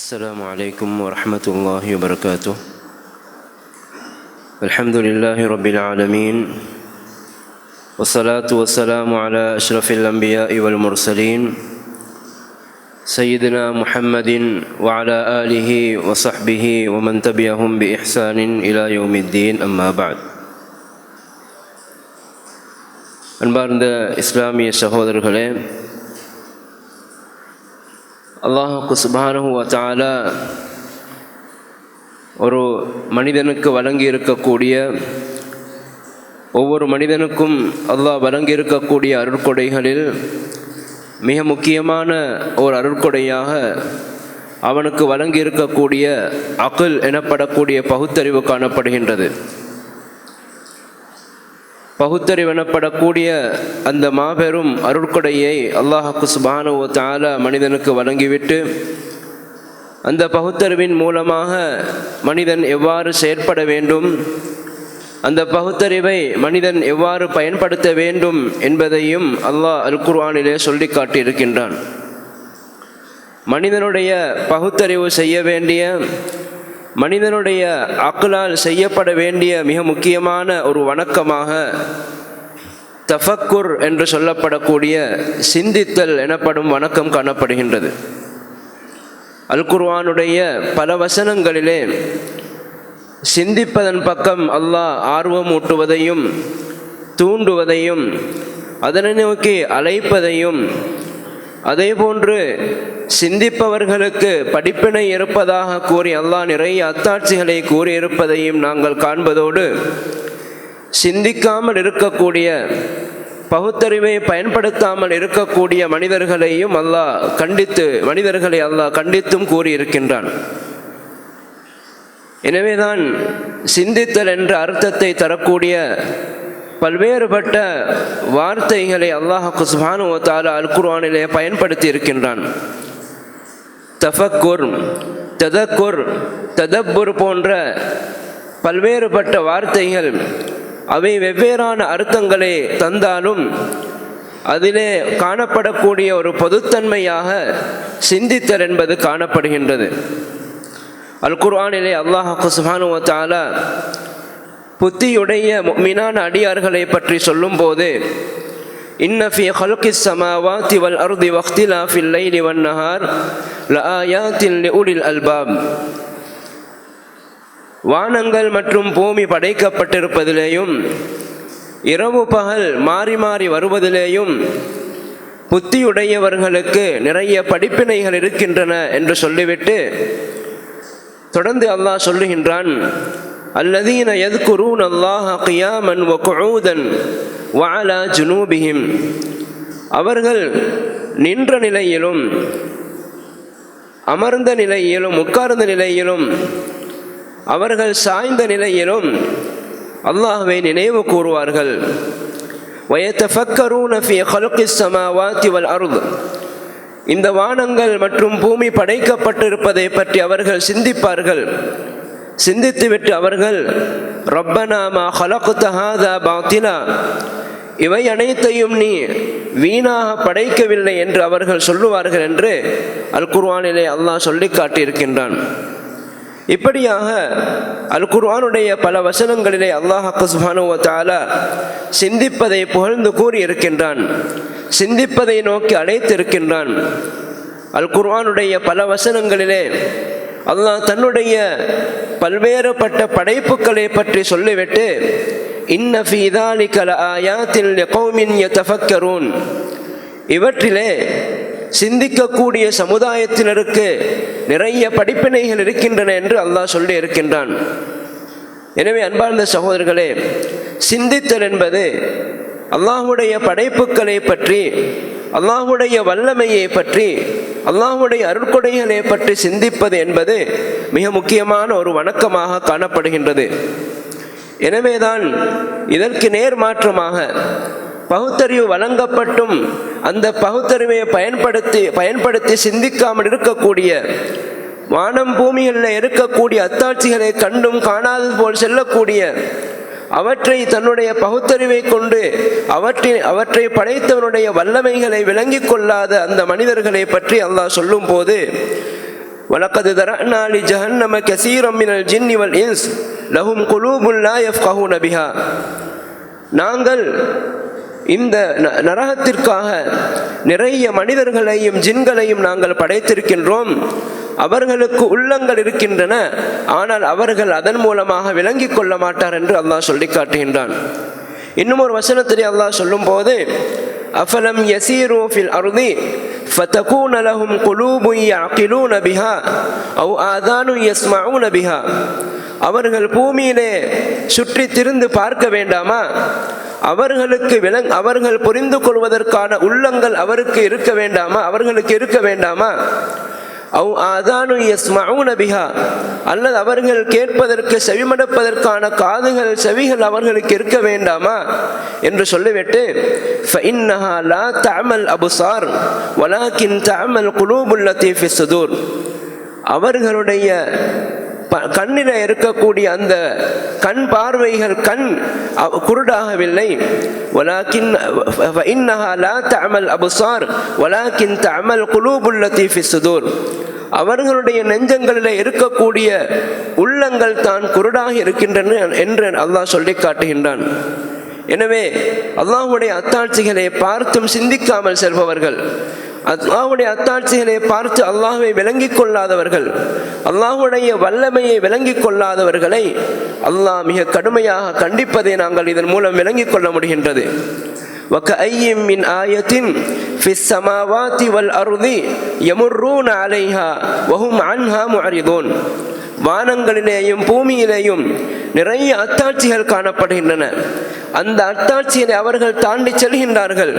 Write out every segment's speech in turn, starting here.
السلام عليكم ورحمة الله وبركاته. الحمد لله رب العالمين، والصلاة والسلام على أشرف الأنبياء والمرسلين سيدنا محمد وعلى آله وصحبه ومن تبعهم بإحسان إلى يوم الدين. أما بعد. அன்பார்ந்த இஸ்லாமிய சகோதரர்களே, அல்லாஹ் சுப்ஹானஹு வ தஆலா ஒரு மனிதனுக்கு வழங்கி இருக்கக்கூடிய, ஒவ்வொரு மனிதனுக்கும் அல்லாஹ் வழங்கி இருக்கக்கூடிய அருட்கொடைகளில் மிக முக்கியமான ஒரு அருட்கொடையாக அவனுக்கு வழங்கி இருக்கக்கூடிய அக்ல் எனப்படக்கூடிய பகுத்தறிவு காணப்படுகின்றது. பகுத்தறிவு எனப்படக்கூடிய அந்த மாபெரும் அருட்கொடையை அல்லாஹ் சுப்ஹானஹு வ தஆலா மனிதனுக்கு வழங்கிவிட்டு, அந்த பகுத்தறிவின் மூலமாக மனிதன் எவ்வாறு செயற்பட வேண்டும், அந்த பகுத்தறிவை மனிதன் எவ்வாறு பயன்படுத்த வேண்டும் என்பதையும் அல்லாஹ் அல் குர்ஆனிலே சொல்லி காட்டியிருக்கின்றான். மனிதனுடைய பகுத்தறிவு செய்ய வேண்டிய, மனிதனுடைய அக்லால் செய்யப்பட வேண்டிய மிக முக்கியமான ஒரு வணக்கமாக தஃபக்குர் என்று சொல்லப்படக்கூடிய சிந்தித்தல் எனப்படும் வணக்கம் காணப்படுகின்றது. அல் குர்ஆனுடைய பல வசனங்களிலே சிந்திப்பதன் பக்கம் அல்லாஹ் ஆர்வம் ஊட்டுவதையும் தூண்டுவதையும் அதனை நோக்கி அழைப்பதையும், அதேபோன்று சிந்திப்பவர்களுக்கு படிப்பினை இருப்பதாக கூறி அல்லாஹ் நிறைய அத்தாட்சிகளை கூறியிருப்பதையும் நாங்கள் காண்பதோடு, சிந்திக்காமல் இருக்கக்கூடிய, பகுத்தறிவை பயன்படுத்தாமல் இருக்கக்கூடிய மனிதர்களையும் மனிதர்களை அல்லாஹ் கண்டித்தும் கூறியிருக்கின்றான். எனவேதான் சிந்தித்தல் என்ற அர்த்தத்தை தரக்கூடிய பல்வேறுபட்ட வார்த்தைகளை அல்லாஹ் சுப்ஹானஹு வ தஆலா அல் குர்ஆனிலே பயன்படுத்தி இருக்கின்றான். தஃபக்குர், ததக்குர், ததப்புர் போன்ற பல்வேறுபட்ட வார்த்தைகள் அவை வெவ்வேறான அர்த்தங்களை தந்தாலும் அதிலே காணப்படக்கூடிய ஒரு பொதுத்தன்மையாக சிந்தித்தல் என்பது காணப்படுகின்றது. அல் குர்ஆனிலே அல்லாஹ் சுப்ஹானஹு வ தஆலா புத்தியுடைய முஃமினான அடியார்களை பற்றி சொல்லும்போது, இன்ன ஃபீ ஹல்கிஸ் ஸமாவாதி வல் அர்தி வக்திலாஃபில் லைலி வன் நஹார் லஆயாத்தின் லிஉலில் அல்பாப், வானங்கள் மற்றும் பூமி படைக்கப்பட்டிருப்பதிலேயும் இரவு பகல் மாறி மாறி வருவதிலேயும் புத்தியுடையவர்களுக்கு நிறைய படிப்பினைகள் இருக்கின்றன என்று சொல்லிவிட்டு தொடர்ந்து அல்லாஹ் சொல்லுகின்றான், அல்லதீன யذ்குரூன அல்லாஹ கியாமன் வ குஊதன் வ அலா ஜுனூபிஹிம், அவர்கள் நின்ற நிலையிலும் அமர்ந்த நிலையிலும் உட்கார்ந்த நிலையிலும் அவர்கள் சாய்ந்த நிலையிலும் அல்லாஹ்வை நினைவு கூறுவார்கள். வயதஃபக்கரூன ஃபீ ஹல்கிஸ் ஸமாவாதி வல் அர்த், இந்த வானங்கள் மற்றும் பூமி படைக்கப்பட்டிருப்பதை பற்றி அவர்கள் சிந்திப்பார்கள். சிந்தித்துவிட்டு அவர்கள் ரப்பனா மா ஹலக்த ஹாதா பாத்திலா, இவை அனைத்தையும் நீ வீணாக படைக்கவில்லை என்று அவர்கள் சொல்லுவார்கள் என்று அல் குர்ஆனிலே அல்லாஹ் சொல்லி காட்டியிருக்கின்றான். இப்படியாக அல் குர்ஆனுடைய பல வசனங்களிலே அல்லாஹ் சுப்ஹானஹு வ தஆலா சிந்திப்பதை புகழ்ந்து கூறியிருக்கின்றான், சிந்திப்பதை நோக்கி அழைத்திருக்கின்றான். அல் குர்ஆனுடைய பல வசனங்களிலே அல்லாஹ் தன்னுடைய பல்வேறுபட்ட படைப்புகளை பற்றி சொல்லிவிட்டு, இன்ன ஃபீ ذلك لآيات لقوم يتفكرون, இவற்றிலே சிந்திக்கக்கூடிய சமுதாயத்தினருக்கு நிறைய படிப்பினைகள் இருக்கின்றன என்று அல்லாஹ் சொல்லி இருக்கின்றான். எனவே அன்பார்ந்த சகோதரர்களே, சிந்தித்தல் என்பது அல்லாஹ்வுடைய படைப்புகளை பற்றி, அல்லாஹ்வுடைய வல்லமையை பற்றி, அல்லாஹ்வுடைய அருட்கொடைகளை பற்றி சிந்திப்பது என்பது மிக முக்கியமான ஒரு வணக்கமாக காணப்படுகின்றது. எனவேதான் இதற்கு நேர்மாற்றமாக பகுத்தறிவு வழங்கப்பட்டும் அந்த பகுத்தறிவை பயன்படுத்தி சிந்திக்காமல் இருக்கக்கூடிய, வானம் பூமிகளில் இருக்கக்கூடிய அத்தாட்சிகளை கண்டும் காணாதது போல் செல்லக்கூடிய, அவற்றை தன்னுடைய பகுத்தறிவை கொண்டு அவற்றை படைத்தவனுடைய வல்லமைகளை விளங்கிக் கொள்ளாத அந்த மனிதர்களை பற்றி அல்லாஹ் சொல்லும் போது, وَلَقَدْ ذَرَأْنَا لِجَهَنَّمَ كَثِيرًا مِنَ الْجِنِّ وَالْإِنسِ لَهُمْ قُلُوبٌ لَا يَفْقَهُونَ بِهَا. நாங்கள் இந்த நரகத்திற்காக நிறைய மனிதர்களையும் ஜின்களையும் நாங்கள் படைத்திருக்கின்றோம். அவர்களுக்கு உள்ளங்கள் இருக்கின்றன, ஆனால் அவர்கள் அதன் மூலமாக விளங்கிக் கொள்ள மாட்டார் என்று அல்லாஹ் சொல்லி காட்டுகின்றான். இன்னும் ஒரு வசனத்திலே அல்லாஹ் சொல்லும் போது, அஃபலம் யஸீரு ஃபில் அர்தி ஃபதகூன லஹும் குலூபுன் யஅகிலூன பிஹா அவ் ஆதானு யஸ்மஊன பிஹா. அவர்கள் பூமியிலே சுற்றி திரிந்து பார்க்க வேண்டாமா? அவர்கள் புரிந்து கொள்வதற்கான உள்ளங்கள் அவருக்கு இருக்க வேண்டாமா? அவர்களுக்கு இருக்க வேண்டாமா? அவ் ஆதானு யஸ்மஊன பிஹா, அல்லது அவர்கள் கேட்பதற்கு செவிமடுப்பதற்கான காதுகள் செவிகள் அவர்களுக்கு இருக்க வேண்டாமா என்று சொல்லிவிட்டு, ஃபஇன்னஹா லா தஅமல் அப்சார் வலாக்கின் தஅமல் குலூபுல் லத்தீ ஃபிஸ் சுதூர். அவர்களுடைய கண்ணில் இருக்கக்கூடிய அந்த கண் பார்வைகள் கண் குருடாகவில்லை. வலாக்கின் ஃபஇன்னஹா லா தஅமல் அப்சார் வலாக்கின் தஅமல் குலூபுல் லத்தீ ஃபிஸ் சுதூர். அவர்களுடைய நெஞ்சங்களில் இருக்கக்கூடிய உள்ளங்கள் தான் குருடாக இருக்கின்றன என்று அல்லாஹ் சொல்லி காட்டுகின்றான். எனவே அல்லாஹ்வுடைய அத்தாட்சிகளை பார்த்தும் சிந்திக்காமல் செல்பவர்கள், அல்லாஹ்வுடைய அத்தாட்சிகளை பார்த்து அல்லாஹ்வை விளங்கிக் கொள்ளாதவர்கள், அல்லாஹ்வுடைய வல்லமையை விளங்கிக் கொள்ளாதவர்களை அல்லாஹ் மிக கடுமையாக கண்டிப்பதை நாங்கள் இதன் மூலம் விளங்கிக் கொள்ள முடிகின்றது. வகஅய்யிம் மின் ஆயத்தின் ஃபிஸ் ஸமாவாதி வல் அர்தி யமுர்ரூன அலைஹா வஹும் அன்ஹா முஅரிதூன். வானங்களிலேயும் பூமியிலேயும் நிறைய அத்தாட்சிகள் காணப்படுகின்றன. அந்த அத்தாட்சியை அவர்கள் தாண்டி செல்கின்றார்கள்,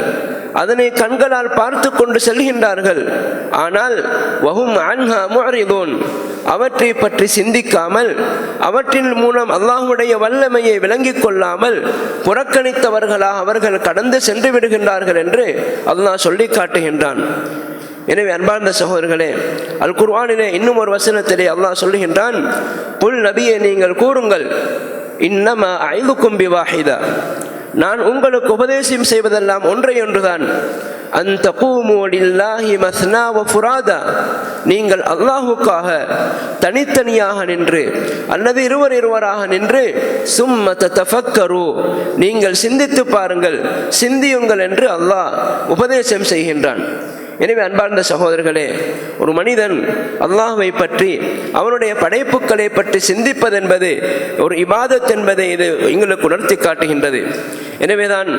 அதனை கண்களால் பார்த்து கொண்டு செல்கின்றார்கள். ஆனால் வஹும் அன்ஹா முஅரிதூன், அவற்றை பற்றி சிந்திக்காமல், அவற்றின் மூலம் அல்லாஹ்வுடைய வல்லமையை விளங்கிக் கொள்ளாமல் புறக்கணித்தவர்களாக அவர்கள் கடந்து சென்று விடுகின்றார்கள் என்று அல்லாஹ் சொல்லி காட்டுகின்றான். எனவே அன்பார்ந்த சகோதரர்களே, அல் குர்ஆனிலே இன்னும் ஒரு வசனத்திலே அல்லாஹ் சொல்லுகின்றான், புல் நபியே நீங்கள் கூறுங்கள், இன்னமா அஇதுக்கும் பிவாஹிதா, நான் உங்களுக்கு உபதேசம் செய்வதெல்லாம் ஒன்றை ஒன்றுதான், அன் தகூமு லில்லாஹி மஸ்னா வ ஃபுராதா, நீங்கள் அல்லாஹுக்காக தனித்தனியாக நின்று அல்லது இருவராக நின்று, சும்ம ததஃபக்கரு, நீங்கள் சிந்தித்து பாருங்கள், சிந்தியுங்கள் என்று அல்லாஹ் உபதேசம் செய்கின்றான். எனவே அன்பார்ந்த சகோதரர்களே, ஒரு மனிதன் அல்லாஹ்வை பற்றி அவனுடைய படைப்புகளை பற்றி சிந்திப்பது என்பது ஒரு இபாதத் என்பதை இது எங்களுக்கு உணர்த்தி காட்டுகின்றது. எனவேதான்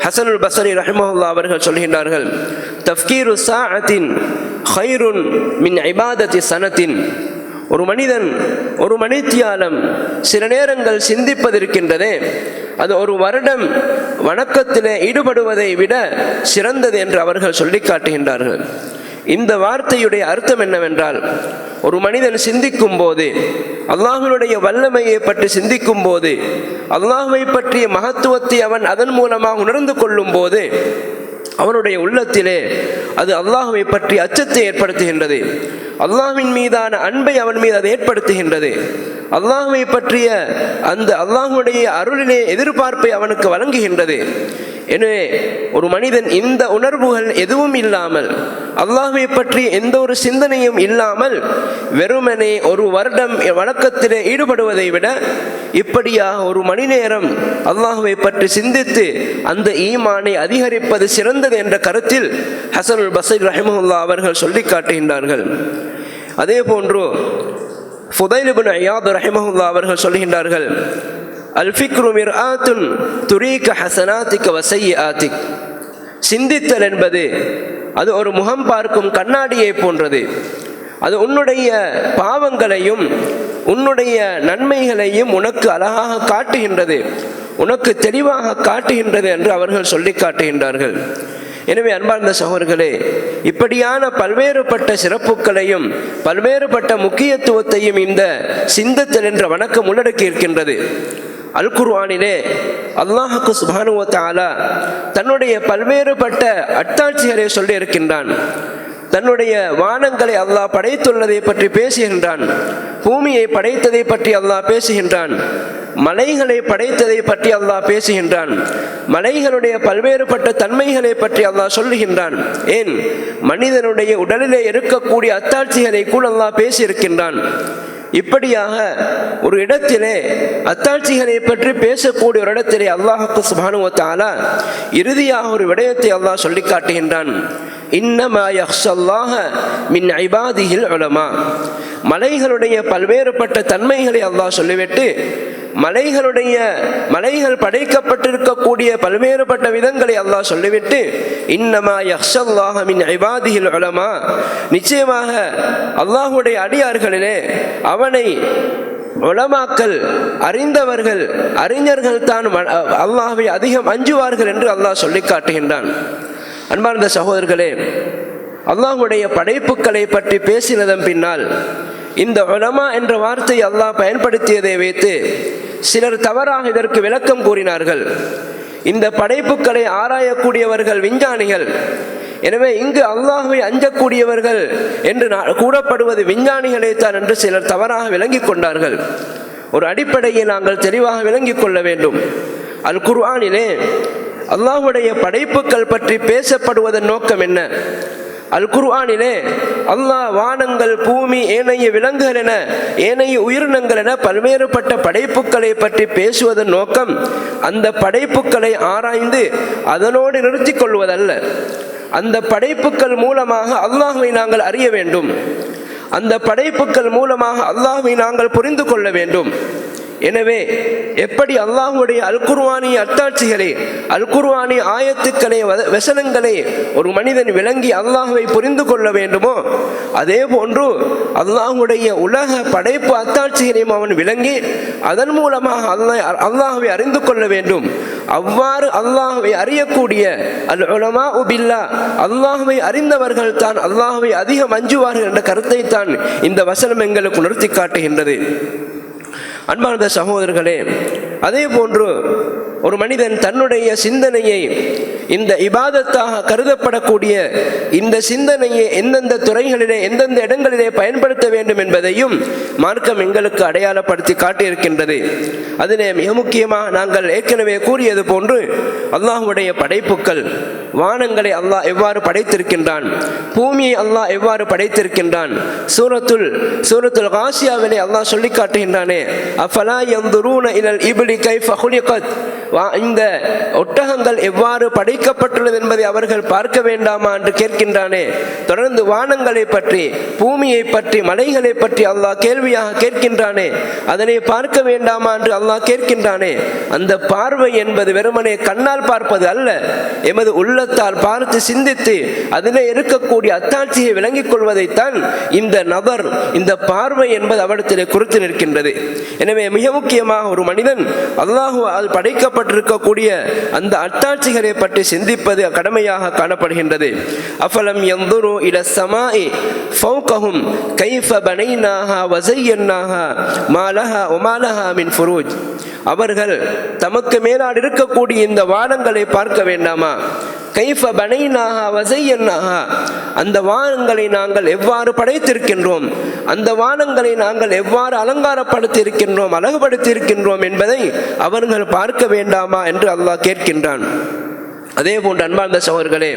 ஹசனுல் பஸ்ரி ரஹிமஹுல்லாஹ் அவர்கள் சொல்கின்றார்கள், தஃப்கீரு ஸாஅத்தின் கைருன் மின் இபாதத்தி சனத்தின். ஒரு மனிதன் ஒரு மணித்தியாலம் சில நேரங்கள் சிந்திப்பதிருக்கின்றதே, அது ஒரு வருடம் வணக்கத்திலே ஈடுபடுவதை விட சிறந்தது என்று அவர்கள் சொல்லி காட்டுகின்றார்கள். இந்த வார்த்தையுடைய அர்த்தம் என்னவென்றால், ஒரு மனிதன் சிந்திக்கும் போது, அல்லாஹ்வுடைய வல்லமையை பற்றி சிந்திக்கும் போது, அல்லாஹ்வை பற்றிய மகத்துவத்தை அவன் அதன் மூலமாக உணர்ந்து கொள்ளும் போது, அவனுடைய உள்ளத்திலே அது அல்லாஹ்வை பற்றி அச்சத்தை ஏற்படுத்துகின்றது, அல்லாஹ்வின் மீதான அன்பை அவன் மீது அது ஏற்படுத்துகின்றது, அல்லாஹ்வை பற்றிய அந்த அல்லாஹ்வுடைய அருளிலே எதிர்பார்ப்பை அவனுக்கு வழங்குகின்றது. எனவே ஒரு மனிதன் இந்த உணர்வுகள் எதுவும் இல்லாமல், அல்லாஹ்வை பற்றி எந்த ஒரு சிந்தனையும் இல்லாமல் வெறுமனே ஒரு வருடம் வணக்கத்திலே ஈடுபடுவதை விட இப்படியாக ஒரு மணி நேரம் அல்லாஹ்வை பற்றி சிந்தித்து அந்த ஈமானை அதிகரிப்பது சிறந்தது என்ற கருத்தில் ஹசனுல் பஸ்ரி ரஹிமஹுல்லாஹ் அவர்கள் சொல்லி காட்டுகின்றார்கள். அதே போன்று ஃபுதைல் இப்னு இயாத் ரஹிமஹுல்லாஹ் அவர்கள் சொல்கின்றார்கள், அல் ஃபிக்ரு மிர்ஆத்துன் துரீக ஹஸனாத்திக வ ஸய்யிஆத்திக். சிந்தித்தல் என்பது அது ஒரு முகம் பார்க்கும் கண்ணாடியை போன்றது. அது உன்னுடைய பாவங்களையும் உன்னுடைய நன்மைகளையும் உனக்கு அழகாக காட்டுகின்றது, உனக்கு தெளிவாக காட்டுகின்றது என்று அவர்கள் சொல்லி காட்டுகின்றார்கள். எனவே அன்பார்ந்த சகோதரர்களே, இப்படியான பல்வேறுபட்ட சிறப்புகளையும் பல்வேறுபட்ட முக்கியத்துவத்தையும் இந்த சிந்தித்தல் என்ற வணக்கம் உள்ளடக்கி இருக்கின்றது. அல் குர்ஆனிலே அல்லாஹ் சுப்ஹானஹு வ தஆலா தன்னுடைய பல்வேறுபட்ட அத்தாட்சிகளை சொல்லி இருக்கின்றான். தன்னுடைய வானங்களை அல்லாஹ் படைத்துள்ளதை பற்றி பேசுகின்றான், பூமியை படைத்ததை பற்றி அல்லாஹ் பேசுகின்றான், மலைகளை படைத்ததை பற்றி அல்லாஹ் பேசுகின்றான், மலைகளுடைய பல்வேறுபட்ட தன்மைகளை பற்றி அல்லாஹ் சொல்லுகின்றான். ஏன் மனிதனுடைய உடலிலே இருக்கக்கூடிய அத்தாட்சிகளை கூட அல்லாஹ் பேசியிருக்கின்றான். இப்படியாக ஒரு இடத்திலே அத்தாட்சிகளை பற்றி பேசக்கூடிய ஒரு இடத்திலே அல்லாஹ்வுக்கு சுப்ஹானஹு வ தஆலா இறுதியாக ஒரு விடயத்தை அல்லாஹ் சொல்லி காட்டுகின்றான். இன்னமா யக்ஷல்லாஹ மின் இபாதிஹில் உலமா. மலைகளுடைய பல்வேறுபட்ட தன்மைகளை அல்லாஹ் சொல்லிவிட்டு மலைகள் படைக்கப்பட்டிருக்கக்கூடிய பல்வேறுபட்ட விதங்களை அல்லாஹ் சொல்லிவிட்டு இன்னமா யக்ஷல்லாஹ மின் இபாதிஹில் உலமா, நிச்சயமாக அல்லாஹ்வுடைய அடியார்களிலே அவனை உலமாக்கள் அறிந்தவர்கள் அறிஞர்கள் தான் அல்லாஹ்வை அதிகம் அஞ்சுவார்கள் என்று அல்லாஹ் சொல்லி காட்டுகின்றான். அன்பார்ந்த சகோதரர்களே, அல்லாஹ்வுடைய படைப்புகளை பற்றி பேசினதன் பின்னால் இந்த உலமா என்ற வார்த்தை அல்லாஹ் பயன்படுத்தியதை வைத்து சிலர் தவறாக இதற்கு விளக்கம் கூறினார்கள். இந்த படைப்புகளை ஆராயக்கூடியவர்கள் விஞ்ஞானிகள், எனவே இங்கு அல்லாஹ்வை அஞ்சக்கூடியவர்கள் என்று கூறப்படுவது விஞ்ஞானிகளே தான் என்று சிலர் தவறாக விளங்கிக் கொண்டார்கள். ஒரு அடிப்படையை நாங்கள் தெளிவாக விளங்கிக் கொள்ள வேண்டும். அல் குர்ஆனிலே அல்லாஹ்வுடைய படைப்புகள் பற்றி பேசப்படுவதன் நோக்கம் என்ன? அல் குர்ஆனிலே அல்லாஹ் வானங்கள், பூமி, ஏனைய விலங்குகள் என ஏனைய உயிரினங்கள் என பல்வேறுபட்ட படைப்புகளை பற்றி பேசுவதன் நோக்கம் அந்த படைப்புகளை ஆராய்ந்து அதனோடு நிறுத்தி கொள்வதல்ல. அந்த படைப்புகள் மூலமாக அல்லாஹ்வை நாங்கள் அறிய வேண்டும், அந்த படைப்புகள் மூலமாக அல்லாஹ்வை நாங்கள் புரிந்து கொள்ள வேண்டும். எனவே எப்படி அல்லாஹ்வுடைய அல் குர்ஆனிய அத்தாட்சிகளை, அல் குர்ஆனிய ஆயத்துக்களை, வசனங்களை ஒரு மனிதன் விளங்கி அல்லாஹ்வை புரிந்து கொள்ள வேண்டுமோ, அதே போன்று அல்லாஹ்வுடைய உலக படைப்பு அத்தாட்சிகளையும் அவன் விளங்கி அதன் மூலமாக அல்லாஹ்வை அறிந்து கொள்ள வேண்டும். அவ்வாறு அல்லாஹ்வை அறியக்கூடிய அல் உலமாஉ பில்லாஹ், அல்லாஹ்வை அறிந்தவர்கள் தான் அல்லாஹ்வை அதிகம் அஞ்சுவார்கள் என்ற கருத்தை தான் இந்த வசனம் எங்களுக்கு உணர்த்தி காட்டுகின்றது. அன்பார்ந்த சகோதரர்களே, அதே போன்று ஒரு மனிதன் தன்னுடைய சிந்தனையை இந்த இபாதத்தாக கருதப்படக்கூடிய இந்த சிந்தனையை எந்தெந்த துறைகளிலே எந்தெந்த இடங்களிலே பயன்படுத்த வேண்டும் என்பதையும் மார்க்கம் எங்களுக்கு அடையாளப்படுத்தி காட்டியிருக்கின்றது. அதிலே மிக முக்கியமாக நாங்கள் ஏற்கனவே கூறியது போன்று அல்லாஹ்வுடைய படைப்புகள், வானங்களை அல்லாஹ் எவ்வாறு படைத்திருக்கின்றான், பூமியை அல்லாஹ் எவ்வாறு படைத்திருக்கின்றான். சூரத்துல் காசியாவிலே அல்லாஹ் சொல்லி காட்டுகின்றானே, அஃபலா யன்துரூன இலல் இப்லி கைஃப குலிகத், இந்த ஒட்டகங்கள் எவ்வாறு படைக்கப்பட்டுள்ளது என்பதை அவர்கள் பார்க்க வேண்டாமா என்று கேட்கின்றானே. தொடர்ந்து வானங்களை பற்றி, பூமியை பற்றி, மலைகளை பற்றி அல்லாஹ் கேள்வியாக கேட்கின்றானே, அதனை பார்க்க வேண்டாமா என்று அல்லாஹ் கேட்கின்றானே. அந்த பார்வை என்பது வெறுமனே கண்ணால் பார்ப்பது அல்ல, எமது உள்ளத்தால் பார்த்து சிந்தித்து அதிலே இருக்கக்கூடிய அத்தாட்சியை விளங்கிக் கொள்வதைத்தான் இந்த நபர், இந்த பார்வை என்பது அவரிடத்திலே குறித்து நிற்கின்றது. எனவே மிக முக்கியமாக ஒரு மனிதன் அல்லாஹ்வால் படைக்கப்பட்டிருக்கக்கூடிய அந்த அத்தாட்சிகளை பற்றி சிந்திப்பது கடமையாக காணப்படுகின்றது. அஃபலம் யன்துரு இல ஸமாஇ ஃபௌகஹும் கைஃப பனைனாஹா வ ஸய்யன்னாஹா மா லஹா வ மா லஹா மின் ஃபுரூஜ். அவர்கள் தமக்கு மேலால் இருக்கக்கூடிய இந்த வானங்களை பார்க்க வேண்டாமா? கைஃப பனைனாஹா வ ஸய்யன்னாஹா, அந்த வானங்களை நாங்கள் எவ்வாறு படைத்திருக்கின்றோம், அந்த வானங்களை நாங்கள் எவ்வாறு அலங்காரப்படுத்தி இருக்கின்றோம், அழகுபடுத்தி இருக்கின்றோம் என்பதை அவர்கள் பார்க்க வேண்டாமா என்று அல்லாஹ் கேட்கின்றான். அதே போன்று அன்பார்ந்த சகோதரர்களே,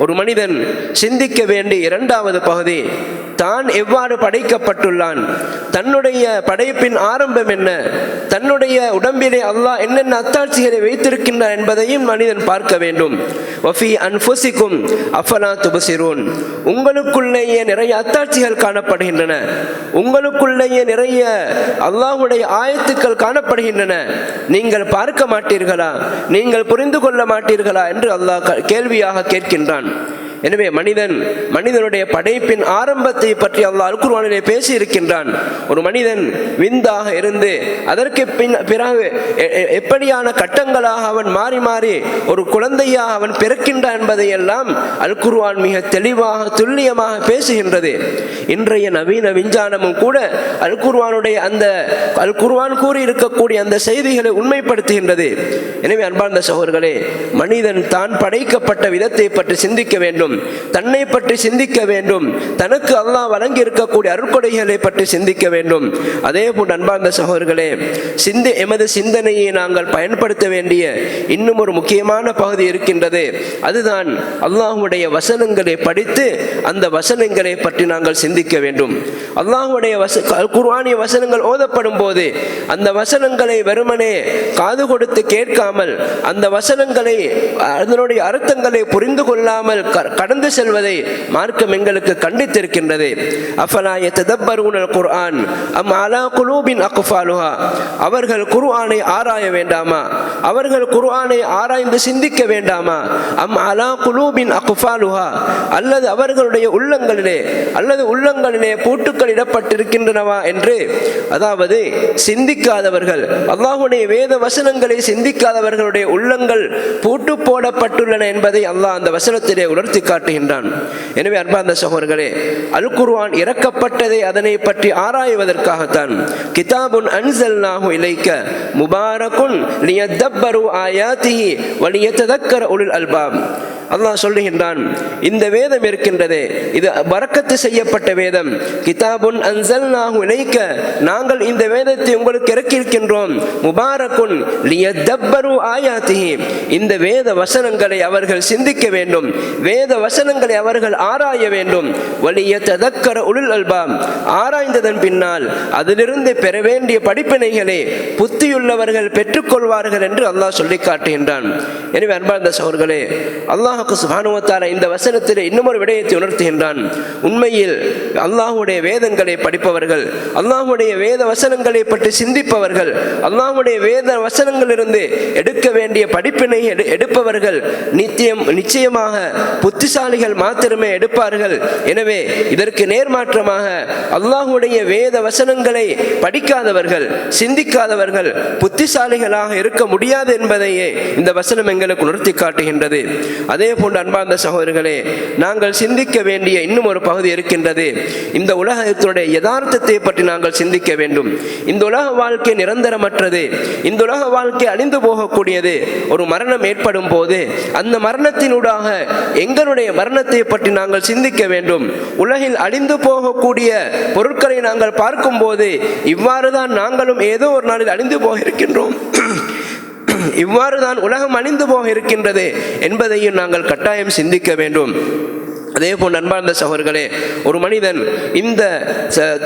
ஒரு மனிதன் சிந்திக்க வேண்டிய இரண்டாவது பகுதி, தான் எவ்வாறு படைக்கப்பட்டுள்ளான், தன்னுடைய படைப்பின் ஆரம்பம் என்ன, தன்னுடைய உடம்பிலே அல்லாஹ் என்னென்ன அத்தாட்சிகளை வைத்திருக்கின்றான் என்பதையும் மனிதன் பார்க்க வேண்டும். வஃபி அன்ஃபுசிக்கும் அஃபலா துபசிரூன், உங்களுக்குள்ளேயே நிறைய அத்தாட்சிகள் காணப்படுகின்றன, உங்களுக்குள்ளேயே நிறைய அல்லாஹ்வுடைய ஆயத்துக்கள் காணப்படுகின்றன, நீங்கள் பார்க்க மாட்டீர்களா, நீங்கள் புரிந்து கொள்ள மாட்டீர்களா என்று அல்லாஹ் கேள்வியாக கேட்கின்றான். எனவே மனிதனுடைய படைப்பின் ஆரம்பத்தை பற்றி அல்லாஹ் அல் குர்ஆனிலே பேசி இருக்கின்றான். ஒரு மனிதன் விந்தாக இருந்து அதற்கு பிறகு எப்படியான கட்டங்களாக அவன் மாறி மாறி ஒரு குழந்தையாக அவன் பிறக்கின்றான் என்பதையெல்லாம் அல் குர்ஆன் மிக தெளிவாக துல்லியமாக பேசுகின்றது. இன்றைய நவீன விஞ்ஞானமும் கூட அல் குர்ஆன் கூறி இருக்கக்கூடிய அந்த செய்திகளை உண்மைப்படுத்துகின்றது. எனவே அன்பார்ந்த சகோதரர்களே, மனிதன் தான் படைக்கப்பட்ட விதத்தை பற்றி சிந்திக்க வேண்டும். வேண்டும், தன்னை பற்றி சிந்திக்க வேண்டும், தனக்கு அல்லாஹ் வழங்கி இருக்கக்கூடிய அருட்கொடைகளை பற்றி சிந்திக்க வேண்டும். அதே போன்று அன்பார்ந்த சகோதரர்களே, எமது சிந்தனையை நாங்கள் பயன்படுத்த வேண்டிய இன்னும் ஒரு முக்கியமான பகுதி இருக்கின்றது. அதுதான் அல்லாஹ்வுடைய வசனங்களை படித்து அந்த வசனங்களை பற்றி நாங்கள் சிந்திக்க வேண்டும். அல்லாஹ்வுடைய குர்ஆனிய வசனங்கள் ஓதப்படும் போது அந்த வசனங்களை வெறுமனே காது கொடுத்து கேட்காமல், அந்த வசனங்களை அதனுடைய அர்த்தங்களை புரிந்து கொள்ளாமல் கடந்து செல்வதை மார்க்கம் எங்களுக்கு கண்டித்திருக்கின்றது. அஃபலா யததப்பரூனல் குர்ஆன் அம் அலா குலூபின் அக்ஃபாலுஹா, அவர்கள் குர்ஆனை ஆராய வேண்டாமா? அவர்கள் குர்ஆனை ஆராய்ந்து சிந்திக்க வேண்டாமா? அம் அலா குலூபின் அக்ஃபாலுஹா, அல்லது அவர்களுடைய உள்ளங்களிலே பூட்டுக்கள் இடப்பட்டிருக்கின்றனவா என்று, அதாவது சிந்திக்காதவர்கள், அல்லாஹ்வுடைய வேத வசனங்களை சிந்திக்காதவர்களுடைய உள்ளங்கள் பூட்டு போடப்பட்டுள்ளன என்பதை அல்லாஹ் அந்த வசனத்திலே உணர்த்தி காட்டுகின்றான். எனவே அன்பார்ந்த சகோதரர்களே, அல் குர்ஆன் இறக்கப்பட்டதை அதனை பற்றி ஆராய்வதற்காகத்தான். கிதாபுன் அன்ஸல்நாஹு இலைக்க முபாரகுன் லியதப்பரு ஆயாத்திஹி வலியததக்கர உலுல் அல்பாப். அல்லாஹ் சொல்லுகின்றான், இந்த வேதம் இருக்கின்றதே, இது பரக்கத்து செய்யப்பட்ட வேதம். கிதாபுன் அன்ஸல்நாஹு இலைக்க, நாங்கள் இந்த வேதத்தை உங்களுக்கு இறக்கியிருக்கின்றோம். முபாரகுன் லியதப்பரு ஆயாத்திஹி, இந்த வேத வசனங்களை அவர்கள் சிந்திக்க வேண்டும், வேத வசனங்களை அவர்கள் ஆராய வேண்டும். வலியததக்கர உலுல் அல்பாப், ஆராய்ந்ததன் பின்னால் அதிலிருந்து பெற வேண்டிய படிப்பினைகளை புத்தியுள்ளவர்கள் பெற்றுக்கொள்வார்கள் என்று அல்லாஹ் சொல்லி காட்டுகின்றான். எனவே அன்பார்ந்த சகோதரர்களே, அல்லாஹ் சுப்ஹானஹு வ தஆலா இந்த வசனத்தில் இன்னும் ஒரு விடயத்தை உணர்த்துகின்றான். உண்மையில் அல்லாஹ்வுடைய வேதங்களை படிப்பவர்கள், அல்லாஹ்வுடைய வேத வசனங்களை பற்றி சிந்திப்பவர்கள், அல்லாஹ்வுடைய வேத வசனங்களிலிருந்து எடுக்க வேண்டிய படிப்பினை எடுப்பவர்கள் நிச்சயமாக புத்திசாலிகள் மாத்திரமே எடுப்பார்கள். எனவே இதற்கு நேர்மாற்றமாக அல்லாஹ்வுடைய வேத வசனங்களை படிக்காதவர்கள், சிந்திக்காதவர்கள் புத்திசாலிகளாக இருக்க முடியாது என்பதையே இந்த வசனம் எங்களுக்கு உணர்த்தி காட்டுகின்றது. அதே போன்று அன்பார்ந்த சகோதரர்களே, நாங்கள் சிந்திக்க வேண்டிய இன்னும் ஒரு பகுதி இருக்கின்றது. இந்த உலகத்தினுடைய யதார்த்தத்தை பற்றி நாங்கள் சிந்திக்க வேண்டும். இந்த உலக வாழ்க்கை நிரந்தரமற்றது, இந்த உலக வாழ்க்கை அழிந்து போகக்கூடியது. ஒரு மரணம் ஏற்படும் போது அந்த மரணத்தினூடாக எங்களுடைய மரணத்தை பற்றி நாங்கள் சிந்திக்க வேண்டும். உலகில் அழிந்து போகக்கூடிய பொருட்களை நாங்கள் பார்க்கும் போது இவ்வாறுதான் நாங்களும் ஏதோ ஒரு நாளில் அழிந்து போக இருக்கின்றோம், இவ்வாறுதான் உலகம் அழிந்து போக இருக்கின்றது என்பதையும் நாங்கள் கட்டாயம் சிந்திக்க வேண்டும். அதே போல் அன்பார்ந்த சகோதரர்களே, ஒரு மனிதன் இந்த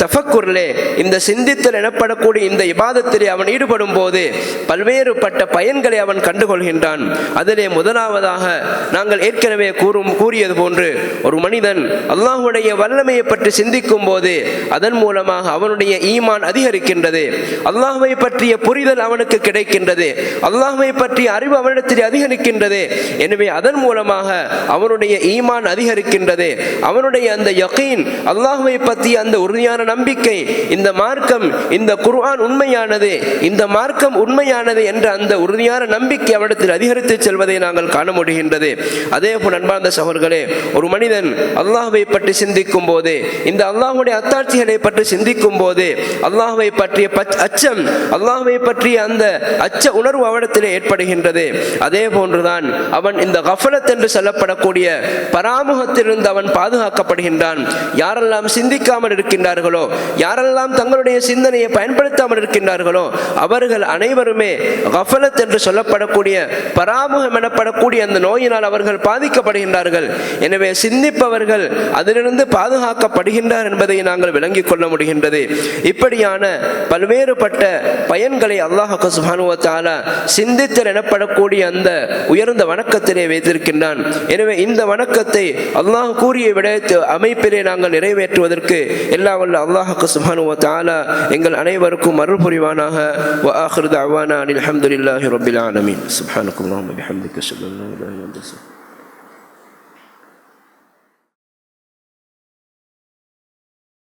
தஃபக்குரிலே, இந்த சிந்தித்தல் எனப்படக்கூடிய இந்த இபாதத்திலே அவன் ஈடுபடும் போது பல்வேறுபட்ட பயன்களை அவன் கண்டுகொள்கின்றான். அதிலே முதலாவதாக நாங்கள் ஏற்கனவே கூறியது போன்று, ஒரு மனிதன் அல்லாஹ்வுடைய வல்லமையை பற்றி சிந்திக்கும் போது அதன் மூலமாக அவனுடைய ஈமான் அதிகரிக்கின்றது, அல்லாஹ்வை பற்றிய புரிதல் அவனுக்கு கிடைக்கின்றது, அல்லாஹ்வை பற்றிய அறிவு அவனிடத்தில் அதிகரிக்கின்றது. எனவே அதன் மூலமாக அவனுடைய ஈமான் அதிகரிக்கின்றது, அவனுடைய அந்த யகீன், அல்லாஹ்வை பற்றிய அந்த உறுதியான நம்பிக்கை, இந்த மார்க்கம், இந்த குர்ஆன் உண்மையானது, இந்த மார்க்கம் உண்மையானது என்ற அந்த உறுதியான நம்பிக்கை அவனிடத்தில் அதிகரித்து செல்வதை நாங்கள் காண முடிகின்றது. அதே போல் அன்பார்ந்த சகோதரர்களே, ஒரு மனிதன் அல்லாஹ்வை பற்றி சிந்திக்கும் போது, இந்த அல்லாஹ்வுடைய அத்தாட்சிகளை பற்றி சிந்திக்கும் போது அல்லாஹ்வை பற்றிய அச்சம், அல்லாஹ்வை பற்றிய அந்த அச்ச உணர்வு அவனிடத்திலே ஏற்படுகின்றது. அதே போன்றுதான் அவன் இந்த கஃபலத் என்று சொல்லப்படக்கூடிய பராமுகத்தில் அவன் பாதுகாக்கப்படுகின்றான். யாரெல்லாம் சிந்திக்காமல் இருக்கின்றார்களோ, யாரெல்லாம் தங்களுடைய சிந்தனையை பயன்படுத்தாமல் இருக்கின்றார்களோ அவர்கள் அனைவருமே கஃபலத் என்று சொல்லப்படக்கூடிய பராமுகம் எனப்படக்கூடிய அந்த நோயினால் அவர்கள் பாதிக்கப்படுகின்றார்கள். எனவே சிந்திப்பவர்கள் அதிலிருந்து பாதுகாக்கப்படுகின்றார் என்பதை நாங்கள் விளங்கிக் கொள்ள முடிகின்றது. இப்படியான பல்வேறுபட்ட பயன்களை அல்லாஹ் சுப்ஹானஹு வ தஆலா சிந்தித்தல் எனப்படக்கூடிய அந்த உயர்ந்த வணக்கத்திலே வைத்திருக்கின்றான். எனவே இந்த வணக்கத்தை அல்லாஹ் கூறிய விடயத்து அமைப்பிலே நாங்கள் நிறைவேற்றுவதற்கு எல்லா வல்ல அல்லாஹ் சுப்ஹானஹு வ தஆலா எங்கள் அனைவருக்கும் அருள் புரிவானாக. வ ஆகிரு தஅவானா அல்ஹம்துலில்லாஹி ரப்பில் ஆலமீன். சுப்ஹானக்கல்லாஹும்ம வபிஹம்திக அஷ்ஹது அன் லா இலாஹா இல்லா அன்த